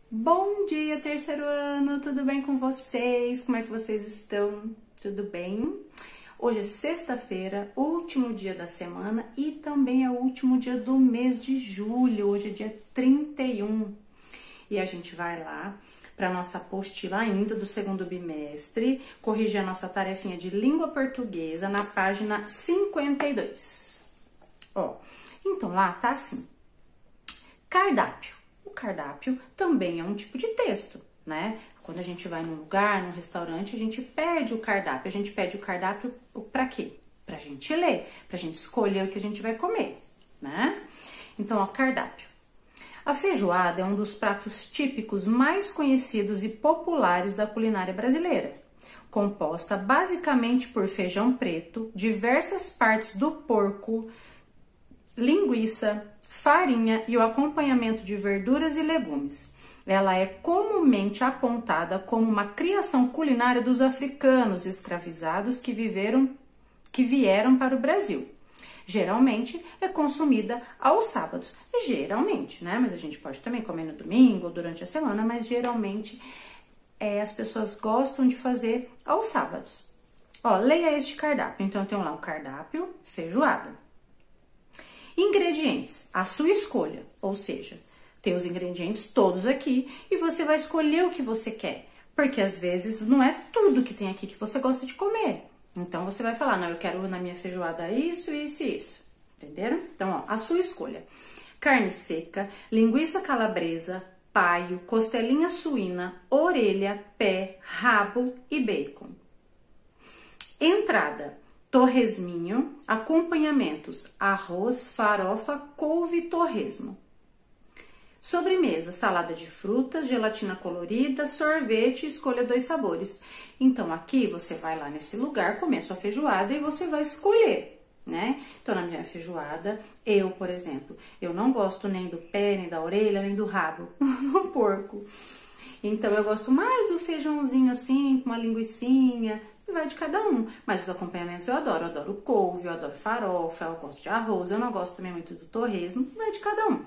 Bom dia, terceiro ano! Tudo bem com vocês? Como é que vocês estão? Tudo bem? Hoje é sexta-feira, último dia da semana e também é o último dia do mês de julho. Hoje é dia 31 e a gente vai lá para nossa apostila ainda do segundo bimestre, corrigir a nossa tarefinha de língua portuguesa na página 52. Então lá tá assim: cardápio. O cardápio também é um tipo de texto, né? Quando a gente vai num lugar, num restaurante, a gente pede o cardápio. A gente pede o cardápio pra quê? Pra gente ler, pra gente escolher o que a gente vai comer, né? Então, cardápio. A feijoada é um dos pratos típicos mais conhecidos e populares da culinária brasileira. Composta basicamente por feijão preto, diversas partes do porco, linguiça, farinha e o acompanhamento de verduras e legumes. Ela é comumente apontada como uma criação culinária dos africanos escravizados que vieram para o Brasil. Geralmente é consumida aos sábados. Geralmente, né? Mas a gente pode também comer no domingo ou durante a semana, mas geralmente as pessoas gostam de fazer aos sábados. Leia este cardápio. Então eu tenho lá um cardápio, feijoada. Ingredientes, a sua escolha, ou seja, tem os ingredientes todos aqui e você vai escolher o que você quer, porque às vezes não é tudo que tem aqui que você gosta de comer. Então você vai falar, não, eu quero na minha feijoada isso, isso e isso, entenderam? Então, a sua escolha: carne seca, linguiça calabresa, paio, costelinha suína, orelha, pé, rabo e bacon. Entrada: torresminho, acompanhamentos: arroz, farofa, couve e torresmo. Sobremesa: salada de frutas, gelatina colorida, sorvete, escolha 2 sabores. Então aqui você vai lá nesse lugar, comer sua feijoada e você vai escolher, né? Então na minha feijoada, eu, por exemplo, eu não gosto nem do pé, nem da orelha, nem do rabo do porco. Então eu gosto mais do feijãozinho assim, com uma linguicinha. Vai de cada um, mas os acompanhamentos eu adoro couve, eu adoro farofa, eu gosto de arroz, eu não gosto também muito do torresmo, vai de cada um.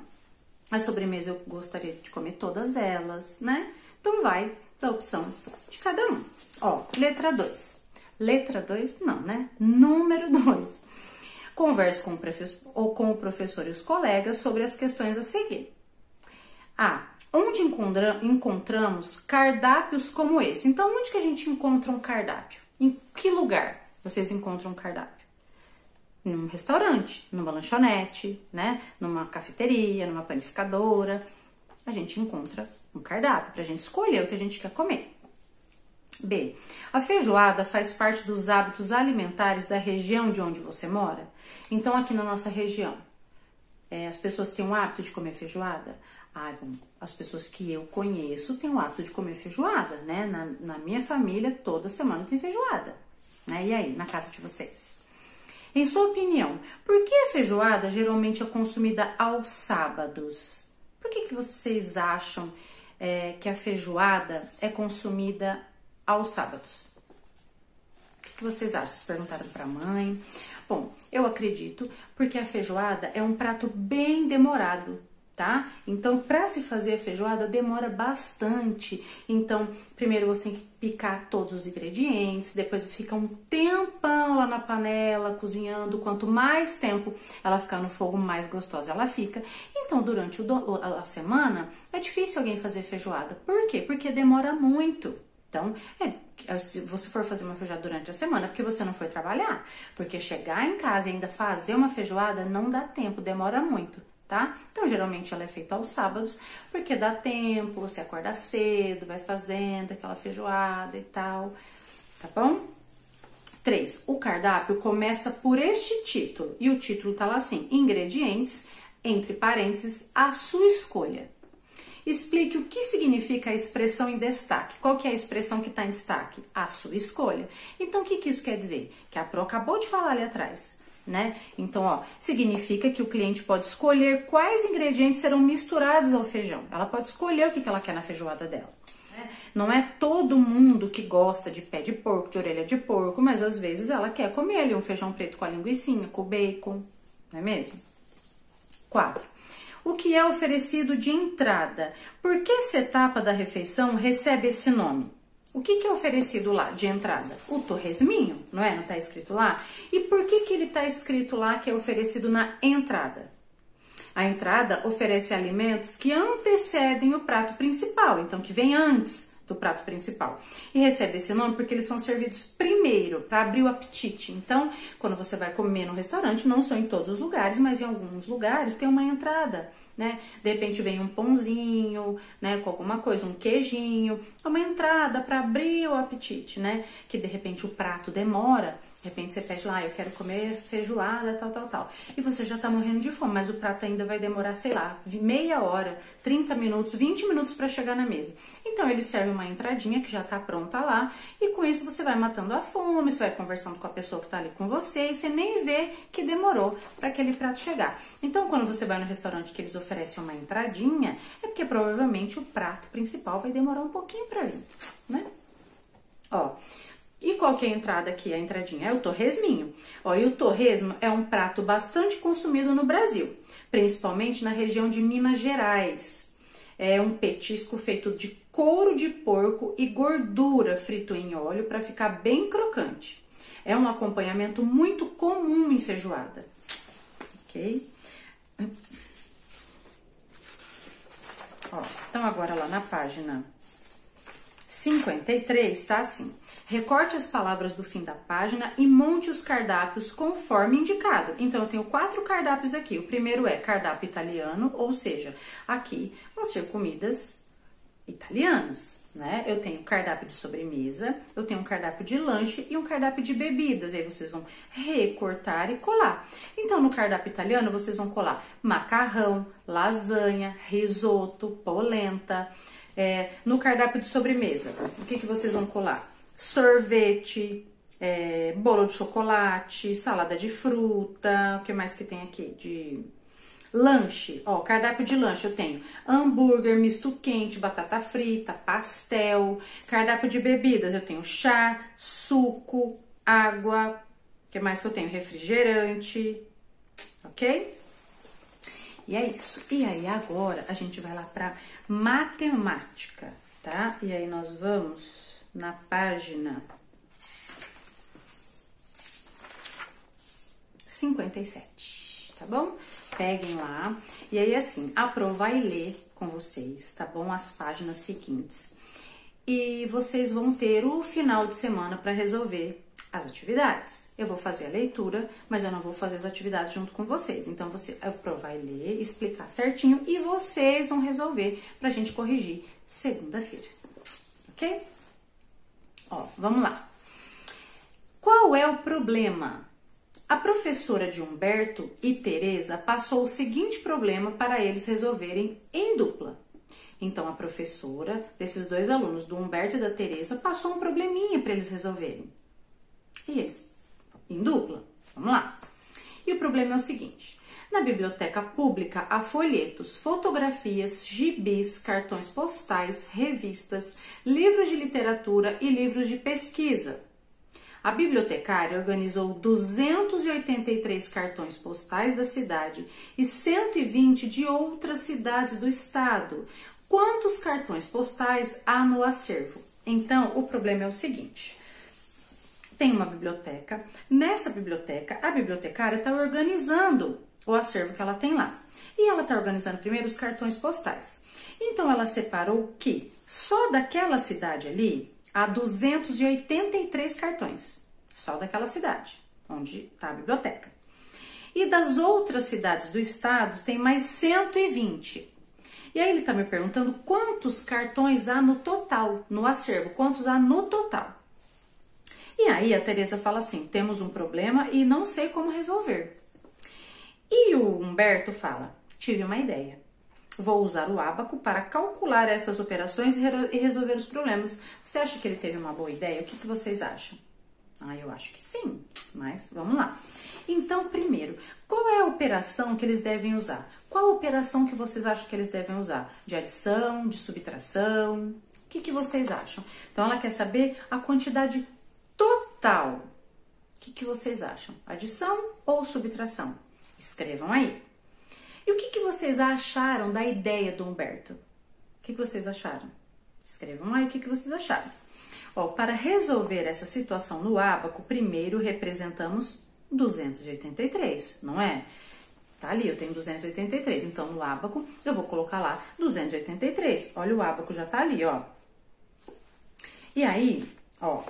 A sobremesa eu gostaria de comer todas elas, né? Então vai da opção de cada um. Letra 2. Letra 2 não, né? Número 2. Converse com o professor e os colegas sobre as questões a seguir. Onde encontramos cardápios como esse? Então, onde que a gente encontra um cardápio? Em que lugar vocês encontram um cardápio? Num restaurante, numa lanchonete, né? Numa cafeteria, numa panificadora. A gente encontra um cardápio pra gente escolher o que a gente quer comer. B. A feijoada faz parte dos hábitos alimentares da região de onde você mora? Então, aqui na nossa região, as pessoas têm o hábito de comer feijoada? Bom, as pessoas que eu conheço têm o hábito de comer feijoada, né? Na minha família, toda semana tem feijoada, né? E aí, na casa de vocês? Em sua opinião, por que a feijoada geralmente é consumida aos sábados? Por que vocês acham que a feijoada é consumida aos sábados? O que vocês acham? Vocês perguntaram pra mãe? Bom, eu acredito porque a feijoada é um prato bem demorado, tá? Então, para se fazer a feijoada demora bastante. Então, primeiro você tem que picar todos os ingredientes, depois fica um tempão lá na panela cozinhando. Quanto mais tempo ela ficar no fogo, mais gostosa ela fica. Então, durante a semana é difícil alguém fazer feijoada. Por quê? Porque demora muito. Então, se você for fazer uma feijoada durante a semana, é porque você não foi trabalhar. Porque chegar em casa e ainda fazer uma feijoada não dá tempo, demora muito. Tá? Então, geralmente ela é feita aos sábados, porque dá tempo, você acorda cedo, vai fazendo aquela feijoada e tal, tá bom? 3. O cardápio começa por este título, e o título tá lá assim: ingredientes, entre parênteses, a sua escolha. Explique o que significa a expressão em destaque. Qual que é a expressão que está em destaque? A sua escolha. Então, o que isso quer dizer? Que a Pro acabou de falar ali atrás. Né? Então, significa que o cliente pode escolher quais ingredientes serão misturados ao feijão. Ela pode escolher o que ela quer na feijoada dela. Não é todo mundo que gosta de pé de porco, de orelha de porco, mas às vezes ela quer comer ali um feijão preto com a linguicinha, com o bacon, não é mesmo? 4. O que é oferecido de entrada? Por que essa etapa da refeição recebe esse nome? O que é oferecido lá de entrada? O torresminho, não é? Não está escrito lá? E por que ele está escrito lá que é oferecido na entrada? A entrada oferece alimentos que antecedem o prato principal, então que vem antes do prato principal. E recebe esse nome porque eles são servidos primeiro, para abrir o apetite. Então, quando você vai comer no restaurante, não são em todos os lugares, mas em alguns lugares tem uma entrada, né? De repente vem um pãozinho, né, com alguma coisa, um queijinho, uma entrada para abrir o apetite, né? Que de repente o prato demora. De repente você pede lá, eu quero comer feijoada, tal. E você já tá morrendo de fome, mas o prato ainda vai demorar, sei lá, meia hora, 30 minutos, 20 minutos para chegar na mesa. Então ele serve uma entradinha que já tá pronta lá, e com isso você vai matando a fome, você vai conversando com a pessoa que tá ali com você, e você nem vê que demorou para aquele prato chegar. Então quando você vai no restaurante que eles oferecem uma entradinha, é porque provavelmente o prato principal vai demorar um pouquinho para vir, né? Ó. E qual que é a entrada aqui? A entradinha é o torresminho. Ó, e o torresmo é um prato bastante consumido no Brasil, principalmente na região de Minas Gerais. É um petisco feito de couro de porco e gordura frito em óleo para ficar bem crocante. É um acompanhamento muito comum em feijoada. Ok? Ó, então agora lá na página 53 tá assim: recorte as palavras do fim da página e monte os cardápios conforme indicado. Então, eu tenho 4 cardápios aqui. O primeiro é cardápio italiano, ou seja, aqui vão ser comidas italianas, né? Eu tenho cardápio de sobremesa, eu tenho um cardápio de lanche e um cardápio de bebidas. Aí vocês vão recortar e colar. Então, no cardápio italiano, vocês vão colar macarrão, lasanha, risoto, polenta. No cardápio de sobremesa, o que vocês vão colar? Sorvete, bolo de chocolate, salada de fruta, o que mais que tem aqui? De lanche, ó, cardápio de lanche eu tenho hambúrguer, misto quente, batata frita, pastel. Cardápio de bebidas eu tenho chá, suco, água, o que mais que eu tenho? Refrigerante, ok? E é isso. E aí agora a gente vai lá para matemática, tá? E aí nós vamos na página 57, tá bom? Peguem lá. E aí assim, a Pro vai ler com vocês, tá bom? As páginas seguintes. E vocês vão ter o final de semana para resolver as atividades. Eu vou fazer a leitura, mas eu não vou fazer as atividades junto com vocês. Então, a Pro vai ler, explicar certinho e vocês vão resolver pra gente corrigir segunda-feira. Ok? Ó, vamos lá. Qual é o problema? A professora de Humberto e Teresa passou o seguinte problema para eles resolverem em dupla. Então, a professora desses 2 alunos, do Humberto e da Teresa, passou um probleminha para eles resolverem. E eles, em dupla, vamos lá. E o problema é o seguinte: na biblioteca pública há folhetos, fotografias, gibis, cartões postais, revistas, livros de literatura e livros de pesquisa. A bibliotecária organizou 283 cartões postais da cidade e 120 de outras cidades do estado. Quantos cartões postais há no acervo? Então, o problema é o seguinte: tem uma biblioteca, nessa biblioteca, a bibliotecária está organizando o acervo que ela tem lá. E ela está organizando primeiro os cartões postais. Então, ela separou que só daquela cidade ali há 283 cartões. Só daquela cidade, onde está a biblioteca. E das outras cidades do estado, tem mais 120. E aí ele está me perguntando quantos cartões há no total, no acervo, quantos há no total. E aí a Teresa fala assim: temos um problema e não sei como resolver. E o Humberto fala: tive uma ideia. Vou usar o ábaco para calcular estas operações e resolver os problemas. Você acha que ele teve uma boa ideia? O que vocês acham? Eu acho que sim, mas vamos lá. Então, primeiro, qual é a operação que eles devem usar? Qual a operação que vocês acham que eles devem usar? De adição, de subtração? O que vocês acham? Então, ela quer saber a quantidade total. O que vocês acham? Adição ou subtração? Escrevam aí. E o que vocês acharam da ideia do Humberto? O que vocês acharam? Escrevam aí o que vocês acharam. Ó, para resolver essa situação no ábaco, primeiro representamos 283, não é? Tá ali, eu tenho 283, então no ábaco eu vou colocar lá 283. Olha, o ábaco já tá ali, ó. E aí, ó,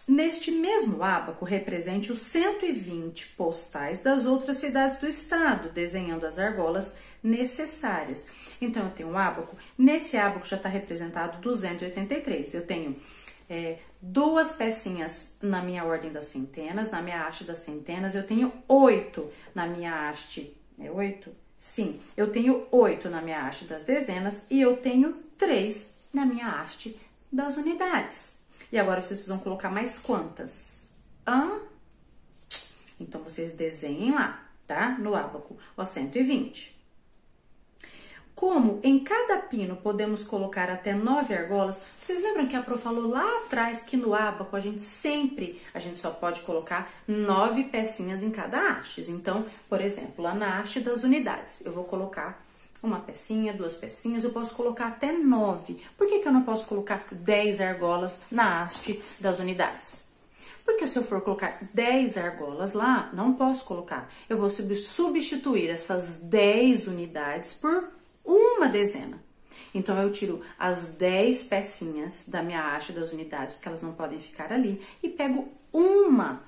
neste mesmo ábaco, represente os 120 postais das outras cidades do estado, desenhando as argolas necessárias. Então, eu tenho um ábaco, nesse ábaco já está representado 283. Eu tenho duas pecinhas na minha ordem das centenas, na minha haste das centenas, eu tenho 8 na minha haste, é 8? Sim, eu tenho 8 na minha haste das dezenas e eu tenho 3 na minha haste das unidades. E agora vocês precisam colocar mais quantas? Então, vocês desenhem lá, tá? No ábaco, ó, 120. Como em cada pino podemos colocar até 9 argolas, vocês lembram que a Pro falou lá atrás que no ábaco a gente só pode colocar 9 pecinhas em cada haste. Então, por exemplo, lá na haste das unidades, eu vou colocar uma pecinha, 2 pecinhas, eu posso colocar até 9. Por que eu não posso colocar 10 argolas na haste das unidades? Porque se eu for colocar 10 argolas lá, não posso colocar. Eu vou substituir essas 10 unidades por uma dezena. Então, eu tiro as 10 pecinhas da minha haste das unidades, porque elas não podem ficar ali, e pego uma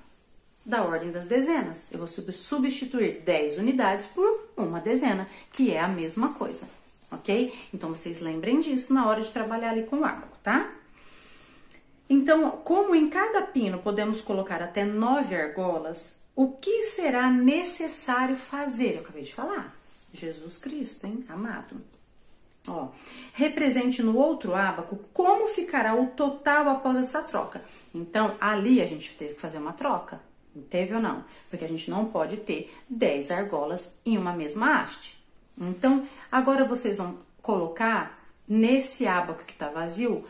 da ordem das dezenas. Eu vou substituir 10 unidades por uma dezena, que é a mesma coisa, ok? Então, vocês lembrem disso na hora de trabalhar ali com o ábaco, tá? Então, como em cada pino podemos colocar até 9 argolas, o que será necessário fazer? Eu acabei de falar. Jesus Cristo, hein? Amado. Ó, represente no outro ábaco como ficará o total após essa troca. Então, ali a gente teve que fazer uma troca. Teve ou não? Porque a gente não pode ter 10 argolas em uma mesma haste. Então, agora vocês vão colocar nesse ábaco que tá vazio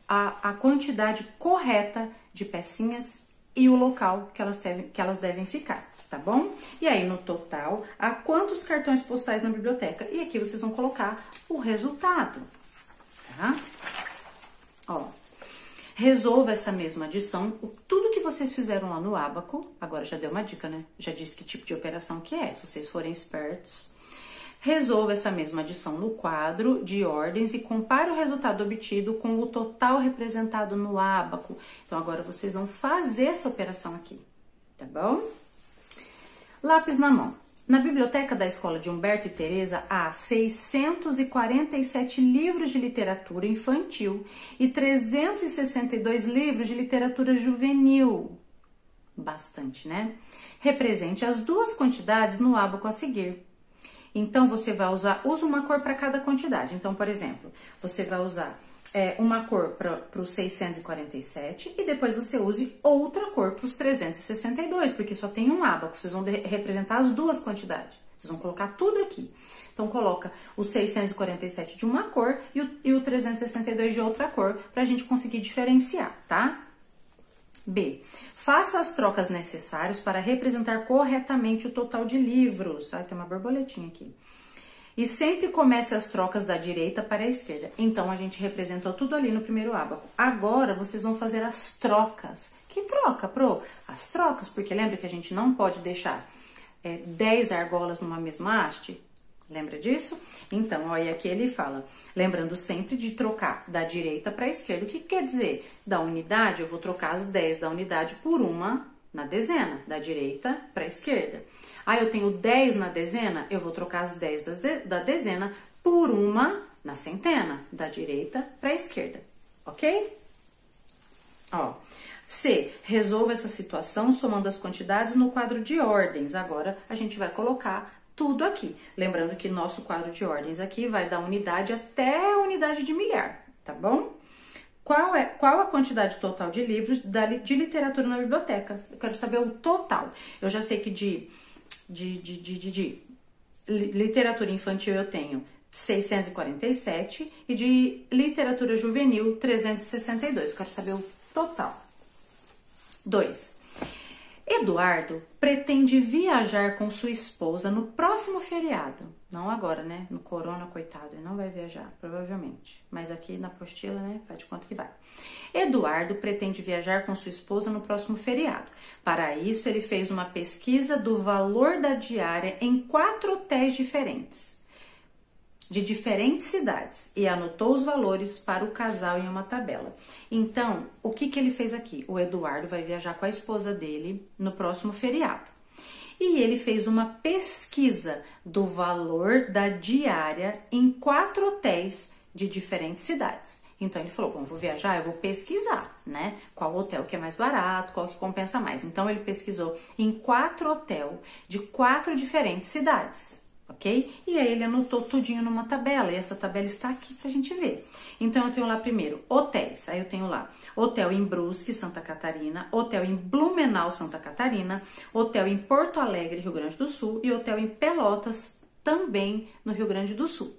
a quantidade correta de pecinhas e o local que elas devem ficar, tá bom? E aí, no total, há quantos cartões postais na biblioteca? E aqui vocês vão colocar o resultado, tá? Ó, resolva essa mesma adição, tudo que vocês fizeram lá no ábaco, agora já deu uma dica, né? Já disse que tipo de operação que é, se vocês forem espertos. Resolva essa mesma adição no quadro de ordens e compare o resultado obtido com o total representado no ábaco. Então, agora vocês vão fazer essa operação aqui, tá bom? Lápis na mão. Na biblioteca da Escola de Humberto e Teresa há 647 livros de literatura infantil e 362 livros de literatura juvenil. Bastante, né? Represente as duas quantidades no ábaco a seguir. Então, você vai usa uma cor para cada quantidade. Então, por exemplo, você vai usar uma cor para os 647 e depois você use outra cor para os 362, porque só tem um ábaco. Vocês vão representar as duas quantidades. Vocês vão colocar tudo aqui. Então, coloca o 647 de uma cor e o 362 de outra cor, para a gente conseguir diferenciar, tá? B. Faça as trocas necessárias para representar corretamente o total de livros. Ai, tem uma borboletinha aqui. E sempre comece as trocas da direita para a esquerda. Então, a gente representou tudo ali no primeiro ábaco. Agora, vocês vão fazer as trocas. Que troca, Pro? As trocas, porque lembra que a gente não pode deixar 10 argolas numa mesma haste? Lembra disso? Então, olha aqui ele fala, lembrando sempre de trocar da direita para a esquerda. O que quer dizer? Da unidade, eu vou trocar as 10 da unidade por uma na dezena, da direita para a esquerda. Ah, eu tenho 10 na dezena, eu vou trocar as 10 da dezena por uma na centena, da direita para a esquerda, ok? Ó, C. Resolva essa situação somando as quantidades no quadro de ordens. Agora, a gente vai colocar tudo aqui. Lembrando que nosso quadro de ordens aqui vai da unidade até a unidade de milhar, tá bom? Qual a quantidade total de livros de literatura na biblioteca? Eu quero saber o total. Eu já sei que de literatura infantil eu tenho 647 e de literatura juvenil 362. Eu quero saber o total. 2. Eduardo pretende viajar com sua esposa no próximo feriado. Não agora, né? No corona, coitado, ele não vai viajar, provavelmente. Mas aqui na apostila, né? Faz de conta que vai. Eduardo pretende viajar com sua esposa no próximo feriado. Para isso, ele fez uma pesquisa do valor da diária em 4 hotéis diferentes, de diferentes cidades, e anotou os valores para o casal em uma tabela. Então, o que ele fez aqui? O Eduardo vai viajar com a esposa dele no próximo feriado. E ele fez uma pesquisa do valor da diária em 4 hotéis de diferentes cidades. Então, ele falou, bom, vou viajar, eu vou pesquisar, né? Qual hotel que é mais barato, qual que compensa mais. Então, ele pesquisou em 4 hotéis de 4 diferentes cidades. Ok? E aí ele anotou tudinho numa tabela, e essa tabela está aqui pra gente ver. Então eu tenho lá primeiro hotéis, aí eu tenho lá hotel em Brusque, Santa Catarina, hotel em Blumenau, Santa Catarina, hotel em Porto Alegre, Rio Grande do Sul, e hotel em Pelotas, também no Rio Grande do Sul.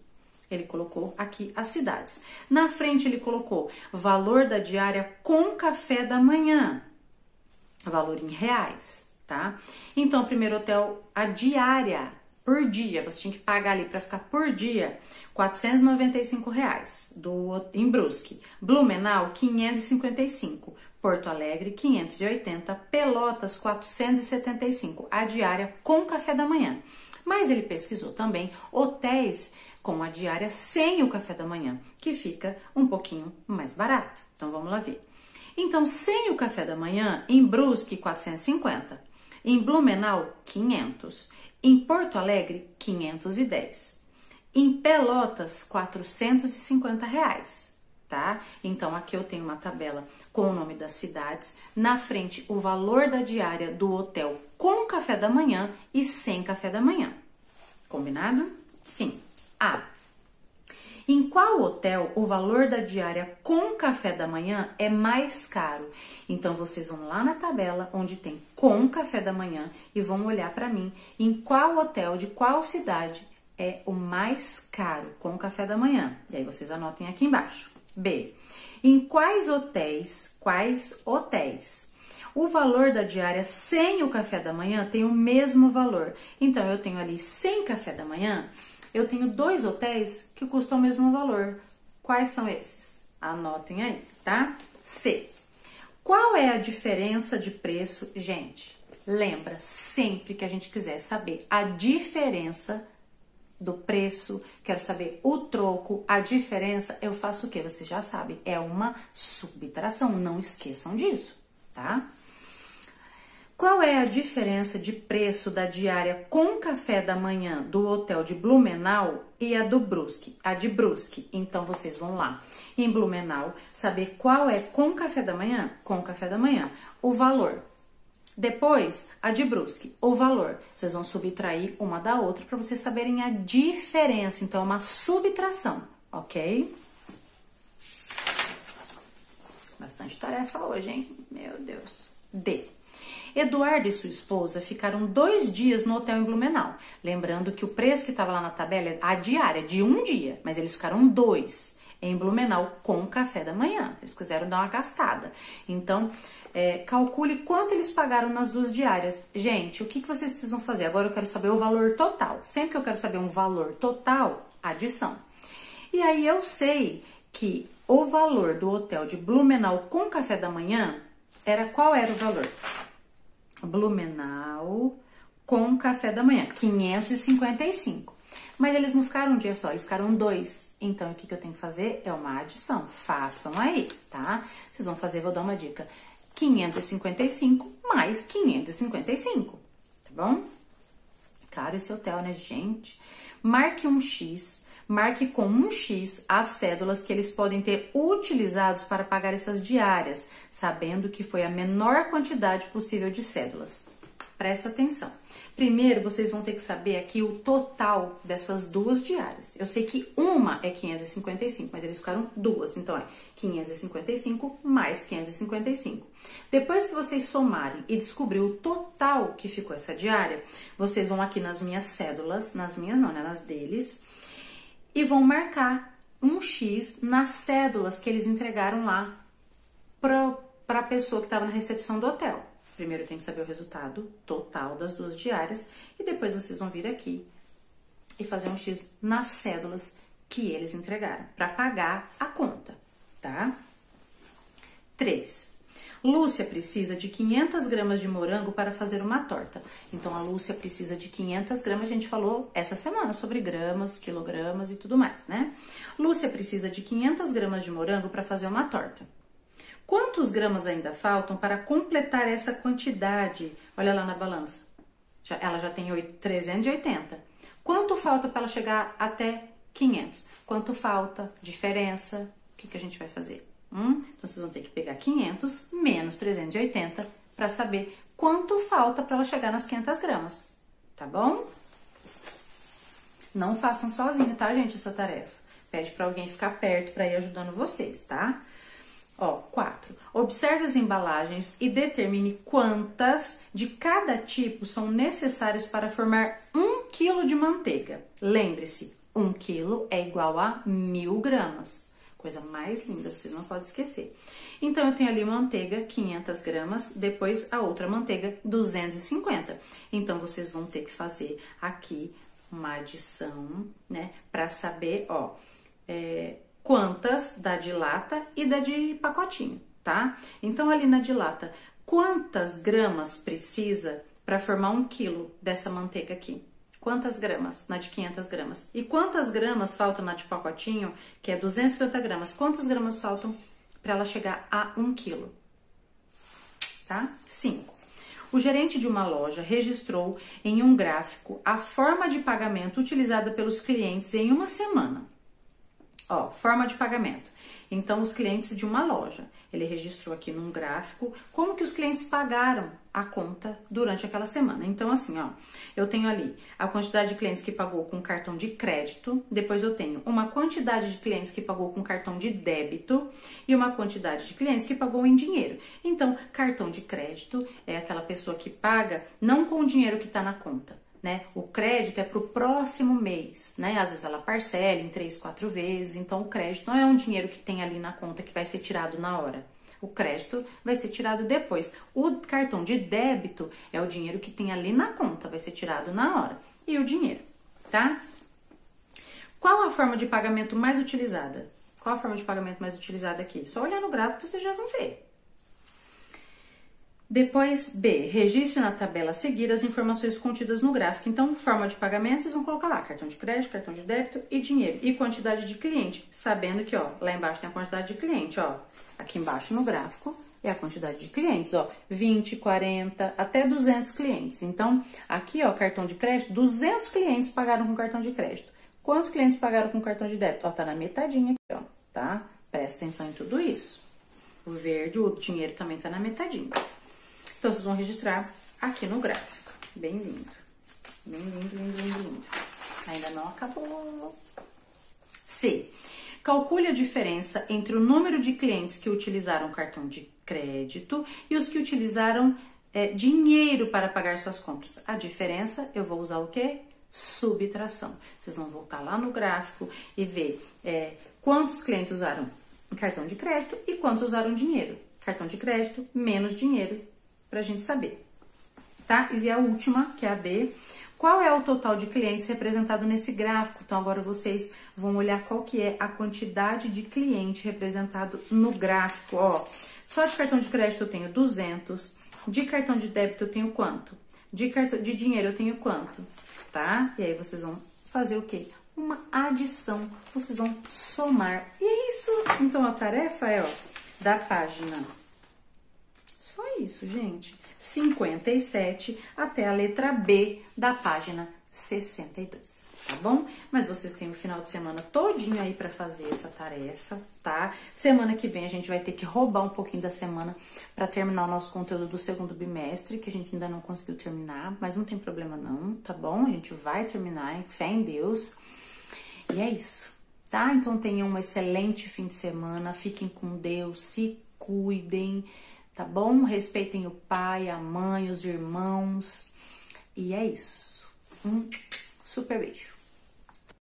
Ele colocou aqui as cidades. Na frente ele colocou valor da diária com café da manhã, valor em reais, tá? Então o primeiro hotel, a diária por dia, você tinha que pagar ali para ficar por dia, R$495 em Brusque. Blumenau, 555. Porto Alegre, 580. Pelotas, 475. A diária com café da manhã. Mas ele pesquisou também hotéis com a diária sem o café da manhã, que fica um pouquinho mais barato. Então vamos lá ver. Então, sem o café da manhã, em Brusque, 450. Em Blumenau, 500. Em Porto Alegre, 510. Em Pelotas, R$450, tá? Então, aqui eu tenho uma tabela com o nome das cidades. Na frente, o valor da diária do hotel com café da manhã e sem café da manhã. Combinado? Sim. A. Em qual hotel o valor da diária com café da manhã é mais caro? Então, vocês vão lá na tabela onde tem com café da manhã e vão olhar para mim em qual hotel de qual cidade é o mais caro com café da manhã. E aí, vocês anotem aqui embaixo. B. Em quais hotéis o valor da diária sem o café da manhã tem o mesmo valor? Então, eu tenho ali sem café da manhã, eu tenho 2 hotéis que custam o mesmo valor. Quais são esses? Anotem aí, tá? C. Qual é a diferença de preço? Gente, lembra, sempre que a gente quiser saber a diferença do preço, quero saber o troco, a diferença, eu faço o quê? Você já sabe, é uma subtração, não esqueçam disso, tá? Qual é a diferença de preço da diária com café da manhã do hotel de Blumenau e a do Brusque? A de Brusque. Então, vocês vão lá em Blumenau saber qual é com café da manhã? Com café da manhã. O valor. Depois, a de Brusque. O valor. Vocês vão subtrair uma da outra para vocês saberem a diferença. Então, é uma subtração, ok? Bastante tarefa hoje, hein? Meu Deus. D. Eduardo e sua esposa ficaram 2 dias no hotel em Blumenau. Lembrando que o preço que estava lá na tabela é a diária de 1 dia, mas eles ficaram 2 em Blumenau com café da manhã. Eles quiseram dar uma gastada. Então, calcule quanto eles pagaram nas 2 diárias. Gente, o que vocês precisam fazer? Agora eu quero saber o valor total. Sempre que eu quero saber um valor total, adição. E aí eu sei que o valor do hotel de Blumenau com café da manhã qual era o valor? Blumenau com café da manhã, 555. Mas eles não ficaram um dia só, eles ficaram 2. Então, o que eu tenho que fazer é uma adição. Façam aí, tá? Vocês vão fazer, vou dar uma dica. 555 mais 555, tá bom? Caro esse hotel, né, gente? Marque um X. Marque com um X as cédulas que eles podem ter utilizados para pagar essas diárias, sabendo que foi a menor quantidade possível de cédulas. Presta atenção. Primeiro, vocês vão ter que saber aqui o total dessas 2 diárias. Eu sei que uma é 555, mas eles ficaram 2. Então, é 555 mais 555. Depois que vocês somarem e descobrir o total que ficou essa diária, vocês vão aqui nas minhas cédulas, nas minhas não, né, nas deles, e vão marcar um X nas cédulas que eles entregaram lá para a pessoa que estava na recepção do hotel. Primeiro tem que saber o resultado total das duas diárias e depois vocês vão vir aqui e fazer um X nas cédulas que eles entregaram para pagar a conta, tá? 3. Lúcia precisa de 500 gramas de morango para fazer uma torta. Então, a Lúcia precisa de 500 gramas, a gente falou essa semana sobre gramas, quilogramas e tudo mais, né? Lúcia precisa de 500 gramas de morango para fazer uma torta. Quantos gramas ainda faltam para completar essa quantidade? Olha lá na balança. Ela já tem 380. Quanto falta para ela chegar até 500? Quanto falta? Diferença. O que a gente vai fazer? Então, vocês vão ter que pegar 500 menos 380 para saber quanto falta para ela chegar nas 500 gramas. Tá bom? Não façam sozinho, tá, gente, essa tarefa. Pede para alguém ficar perto para ir ajudando vocês, tá? Ó, 4. Observe as embalagens e determine quantas de cada tipo são necessárias para formar 1 kg de manteiga. Lembre-se, 1 kg é igual a 1000 gramas. Coisa mais linda, vocês não podem esquecer. Então, eu tenho ali manteiga, 500 gramas, depois a outra manteiga, 250. Então, vocês vão ter que fazer aqui uma adição, né, para saber, ó, quantas da de lata e da de pacotinho, tá? Então, ali na de lata, quantas gramas precisa para formar 1 kg dessa manteiga aqui? Quantas gramas na de 500 gramas? E quantas gramas faltam na de pacotinho, que é 250 gramas? Quantas gramas faltam para ela chegar a 1 kg? Tá? 5. O gerente de uma loja registrou em um gráfico a forma de pagamento utilizada pelos clientes em uma semana. Ó, forma de pagamento. Então, os clientes de uma loja, ele registrou aqui num gráfico como que os clientes pagaram a conta durante aquela semana. Então, assim, ó, eu tenho ali a quantidade de clientes que pagou com cartão de crédito, depois eu tenho uma quantidade de clientes que pagou com cartão de débito e uma quantidade de clientes que pagou em dinheiro. Então, cartão de crédito é aquela pessoa que paga não com o dinheiro que está na conta, né? O crédito é para o próximo mês, né? Às vezes ela parcela em 3, 4 vezes, então o crédito não é um dinheiro que tem ali na conta que vai ser tirado na hora. O crédito vai ser tirado depois. O cartão de débito é o dinheiro que tem ali na conta, vai ser tirado na hora. E o dinheiro, tá? Qual a forma de pagamento mais utilizada? Qual a forma de pagamento mais utilizada aqui? Só olhar no gráfico que vocês já vão ver. Depois, B, registre na tabela a seguir as informações contidas no gráfico. Então, forma de pagamento, vocês vão colocar lá cartão de crédito, cartão de débito e dinheiro. E quantidade de cliente, sabendo que, ó, lá embaixo tem a quantidade de cliente, ó. Aqui embaixo no gráfico é a quantidade de clientes, ó. 20, 40, até 200 clientes. Então, aqui, ó, cartão de crédito, 200 clientes pagaram com cartão de crédito. Quantos clientes pagaram com cartão de débito? Ó, tá na metadinha aqui, ó, tá? Presta atenção em tudo isso. O verde, o dinheiro também tá na metadinha. Então, vocês vão registrar aqui no gráfico. Bem lindo. Bem lindo, lindo, lindo, lindo. Ainda não acabou. C. Calcule a diferença entre o número de clientes que utilizaram cartão de crédito e os que utilizaram dinheiro para pagar suas compras. A diferença, eu vou usar o quê? Subtração. Vocês vão voltar lá no gráfico e ver quantos clientes usaram cartão de crédito e quantos usaram dinheiro. Cartão de crédito menos dinheiro, pra gente saber, tá? E a última, que é a B, qual é o total de clientes representado nesse gráfico? Então, agora vocês vão olhar qual que é a quantidade de cliente representado no gráfico, ó. Só de cartão de crédito eu tenho 200, de cartão de débito eu tenho quanto? De dinheiro eu tenho quanto? Tá? E aí vocês vão fazer o quê? Uma adição, vocês vão somar. E é isso. Então, a tarefa é, ó, da página... Só isso, gente. 57 até a letra B da página 62, tá bom? Mas vocês têm o final de semana todinho aí pra fazer essa tarefa, tá? Semana que vem a gente vai ter que roubar um pouquinho da semana pra terminar o nosso conteúdo do segundo bimestre, que a gente ainda não conseguiu terminar, mas não tem problema não, tá bom? A gente vai terminar, em fé em Deus. E é isso, tá? Então tenham um excelente fim de semana, fiquem com Deus, se cuidem, tá bom? Respeitem o pai, a mãe, os irmãos. E é isso. Um super beijo.